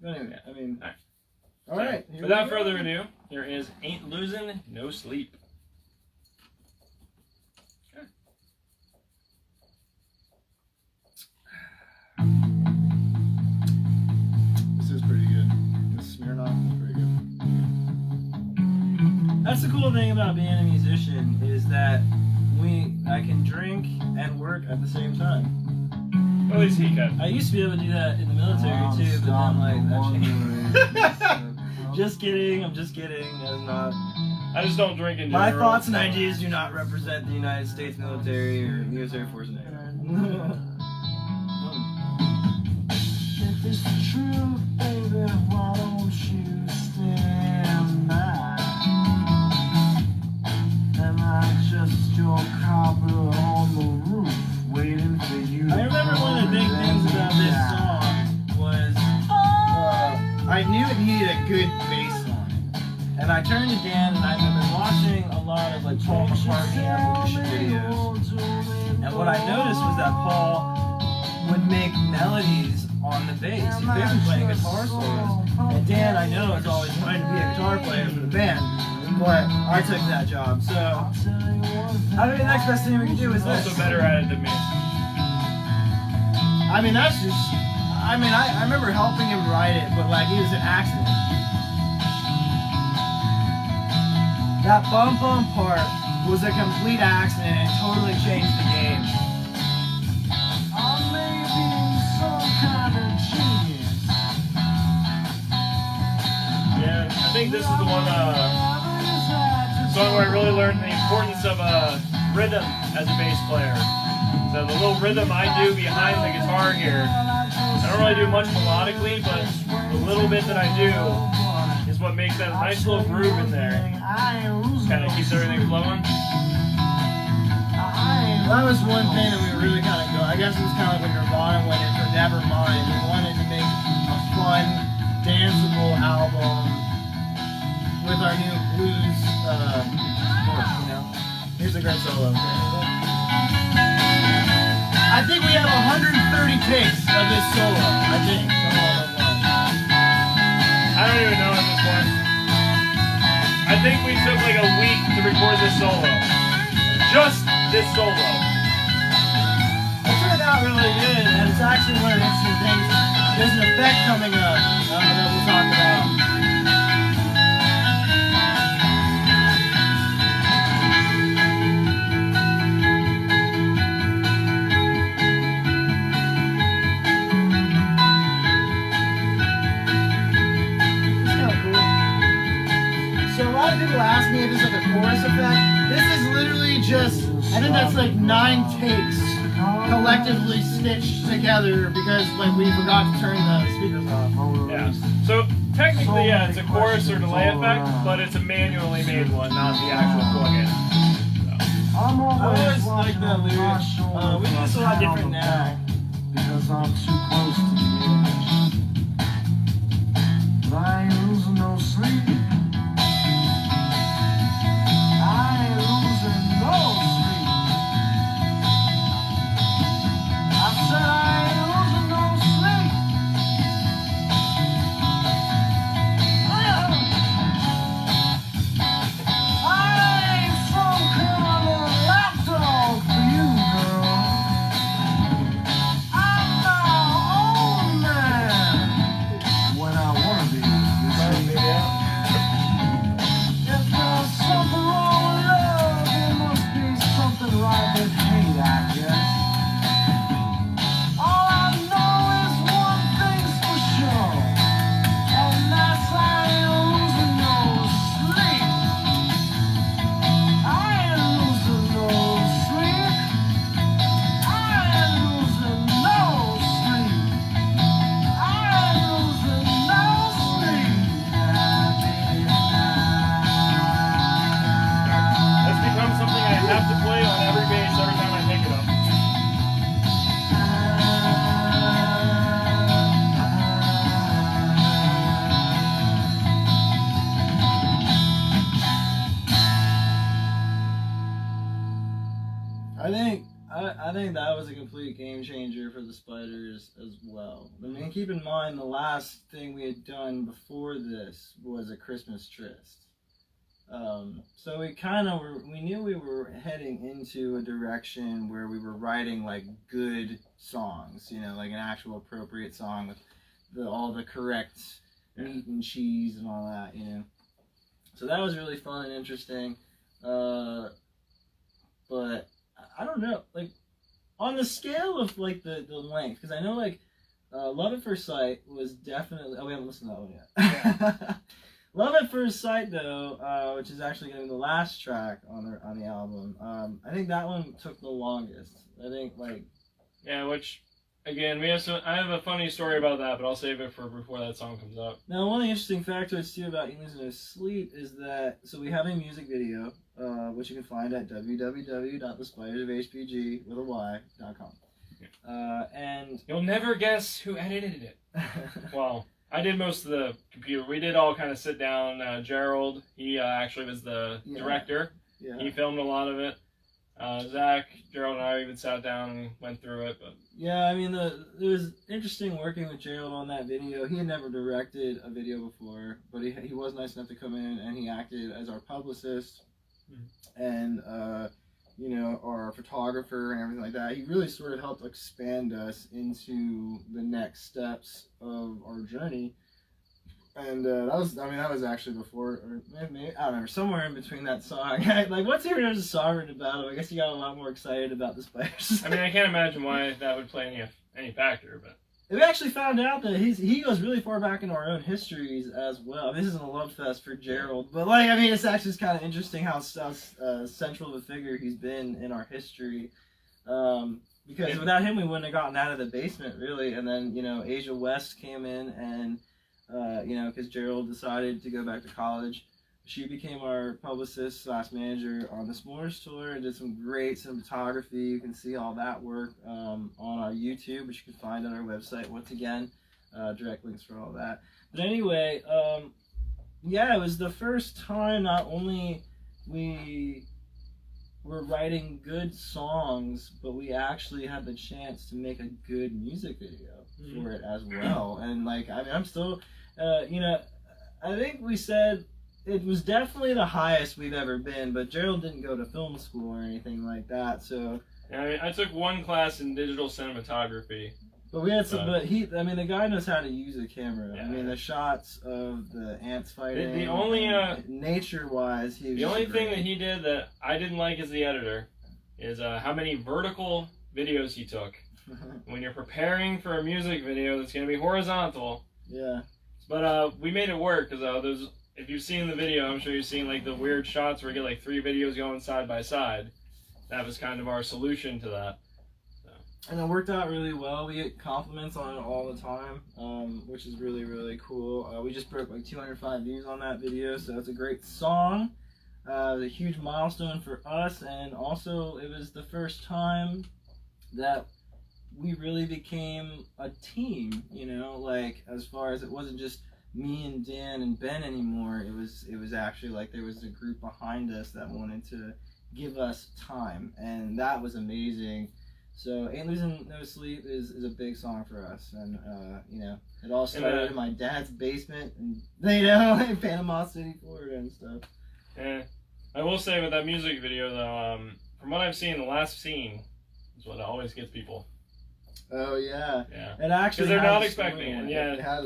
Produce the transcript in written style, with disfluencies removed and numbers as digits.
Anyway, I mean, all right. So, without further ado, here is Ain't Losing No Sleep. Okay. This is pretty good. This Smirnoff is pretty good. That's the cool thing about being a musician is that I can drink and work at the same time. At least he can. I used to be able to do that in the military too, but then like that changed. Just kidding. I'm just kidding. That's not. I just don't drink in My general. thoughts and ideas do not represent the United States military or U.S. Air Force Navy. If it's true, baby, why don't you stand by? Am I just your copper on the roof, waiting for you? I remember one of the big things about this song was I knew it needed a good bass line. and I turned to Dan and I've been watching a lot of like Paul McCartney evolution videos, and what I noticed was that Paul would make melodies on the bass. He'd been playing guitar solos, and Dan, I know, has always wanted to be a guitar player for the band, but I took that job. So I think the next best thing we can do is this. Also better at it than me. I mean, that's just. I mean, I remember helping him write it, but like, it was an accident. That bum bum part was a complete accident and totally changed the game. I may be some kind of genius. Yeah, I think this is the one song where I really learned the importance of rhythm as a bass player. So the little rhythm I do behind the guitar here, I don't really do much melodically, but the little bit that I do is what makes that nice little groove in there. Kind of keeps everything flowing. That was one thing that we were really kind of going. I guess it was kind of like when Nirvana went in for Nevermind. We wanted to make a fun, danceable album with our new blues. You know, here's a great solo. I think we have 130 takes of this solo. I think. I don't even know at this point. I think we took like a week to record this solo. Just this solo. It turned out really good, and it's actually one of the interesting things. There's an effect coming up that we'll talk about. People ask me if it's like a chorus effect. This is literally just, I think that's like 9 takes collectively stitched together because like we forgot to turn the speakers off. Yeah. So technically, yeah, it's a chorus or delay effect, but it's a manually made one, not the actual plugin. So. I always like that lyric. We do this a lot different now. Because I'm too close to the edge. But I ain't losing no sleep. I think that was a complete game changer for the Spyders as well. I mean, keep in mind the last thing we had done before this was a Christmas tryst. So we knew we were heading into a direction where we were writing like good songs, you know, like an actual appropriate song with all the correct meat and cheese and all that, you know. So that was really fun and interesting. But I don't know, like on the scale of like the length, because I know like Love at First Sight was definitely. Oh, we haven't listened to that one yet. Yeah. Love at First Sight, though, which is actually going to be the last track on the album. I think that one took the longest. I think like. Yeah, which again I have a funny story about that, but I'll save it for before that song comes up. Now, one of the interesting factoids too about Aintlosingnosleep is that we have a music video, which you can find at www.thespidersofhbg with a y.com. And you'll never guess who edited it. Well, I did most of the computer. We did all kind of sit down. Gerald, he actually was the director. Yeah. He filmed a lot of it. Zach, Gerald, and I even sat down and went through it. But yeah, I mean, it was interesting working with Gerald on that video. He had never directed a video before, but he was nice enough to come in and he acted as our publicist and you know, our photographer and everything like that. He really sort of helped expand us into the next steps of our journey. And that was actually before, or maybe, I don't know, somewhere in between that song. Like, once you heard a song written about him, I guess you got a lot more excited about the Spiders. I mean, I can't imagine why that would play any factor, but. We actually found out that he goes really far back into our own histories as well. I mean, this isn't a love fest for Gerald, but like, I mean, it's actually kind of interesting how central of a figure he's been in our history. Because without him, we wouldn't have gotten out of the basement, really. And then, you know, Asia West came in and, you know, because Gerald decided to go back to college, she became our publicist / manager on the S'mores tour and did some great cinematography. You can see all that work on our YouTube, which you can find on our website. Once again, direct links for all that. But anyway, yeah, it was the first time not only we were writing good songs, but we actually had the chance to make a good music video for it as well. And like, I mean, I'm still, you know, I think we said it was definitely the highest we've ever been, but Gerald didn't go to film school or anything like that, so. Yeah, I took one class in digital cinematography. But we had some, I mean, the guy knows how to use a camera. Yeah. I mean, the shots of the ants fighting. The only, nature-wise, he was the only great. thing that he did that I didn't like as the editor is how many vertical videos he took. When you're preparing for a music video that's going to be horizontal. Yeah. But we made it work because if you've seen the video, I'm sure you've seen like the weird shots where you get like 3 videos going side by side. That was kind of our solution to that. So. And it worked out really well. We get compliments on it all the time, which is really, really cool. We just broke like 205 views on that video, so it's a great song. It was a huge milestone for us, and also it was the first time that we really became a team, you know, like as far as it wasn't just me and Dan and Ben anymore. It was actually like there was a group behind us that wanted to give us time, and that was amazing. So Aintlosingnosleep is a big song for us, and you know, it all started in my dad's basement, and you know, in Panama City, Florida, and stuff. Yeah, I will say with that music video though, from what I've seen, the last scene is what always gets people. Oh yeah. Yeah. It actually because they're has not a expecting storyline. it. Yeah. It has